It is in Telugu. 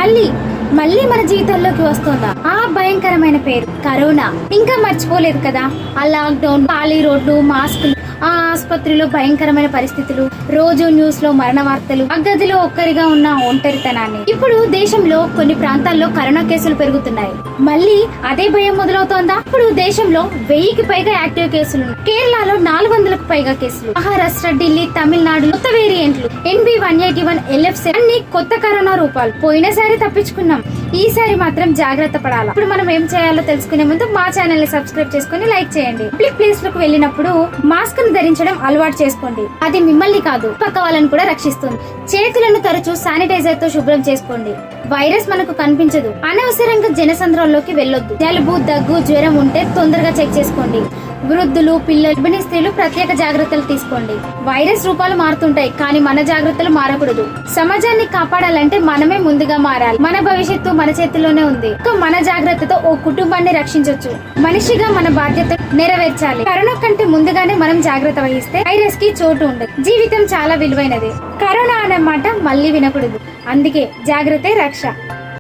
మళ్ళీ మళ్ళీ మన జీవితంలోకి వస్తుందా ఆ భయంకరమైన పేరు కరోనా. ఇంకా మర్చిపోలేదు కదా ఆ లాక్డౌన్, ఖాళీ రోడ్లు, మాస్కులు, ఆ ఆసుపత్రిలో భయంకరమైన పరిస్థితులు, రోజు న్యూస్ లో మరణ వార్తలు, ఆ గదిలో ఒక్కరిగా ఉన్న ఒంటరితనాన్ని. ఇప్పుడు దేశంలో కొన్ని ప్రాంతాల్లో కరోనా కేసులు పెరుగుతున్నాయి. మళ్ళీ అదే భయం మొదలవుతోందా? ఇప్పుడు దేశంలో 1000కి పైగా యాక్టివ్ కేసులు, కేరళలో 400కు పైగా కేసులు, మహారాష్ట్ర, ఢిల్లీ, తమిళనాడు కొత్త వేరియంట్లు NB181 LF7 అన్ని కొత్త కరోనా రూపాలు. పోయినసారి తప్పించుకున్నాం, ఈసారి మాత్రం జాగ్రత్త పడాలి. ఇప్పుడు మనం ఏం చేయాలో తెలుసుకునే ముందు మా ఛానల్ ని సబ్స్క్రైబ్ చేసుకుని లైక్ చేయండి. పబ్లిక్ ప్లేస్ లకు వెళ్ళినప్పుడు మాస్క్ ను ధరించడం అలవాటు చేసుకోండి. అది మిమ్మల్ని కాదు పక్క వాళ్ళని కూడా రక్షిస్తుంది. చేతులను తరచూ శానిటైజర్ తో శుభ్రం చేసుకోండి. వైరస్ మనకు కనిపించదు. అనవసరంగా జనసంద్రంలోకి వెళ్ళొద్దు. జలుబు, దగ్గు, జ్వరం ఉంటే తొందరగా చెక్ చేసుకోండి. వృద్ధులు, పిల్లలు, గర్భిణీ స్త్రీలు ప్రత్యేక జాగ్రత్తలు తీసుకోండి. వైరస్ రూపాలు మారుతుంటాయి, కానీ మన జాగ్రత్తలు మారకూడదు. సమాజాన్ని కాపాడాలంటే మనమే ముందుగా మారాలి. మన భవిష్యత్తు మన చేతిలోనే ఉంది. మన జాగ్రత్తతో ఓ కుటుంబాన్ని రక్షించొచ్చు. మనిషిగా మన బాధ్యత నెరవేర్చాలి. కరోనా కంటే ముందుగానే మనం జాగ్రత్త వహిస్తే వైరస్ కి చోటు ఉండదు. జీవితం చాలా విలువైనది. కరోనా అనే మాట మళ్ళీ వినకూడదు. అందుకే జాగ్రత్తే రక్ష.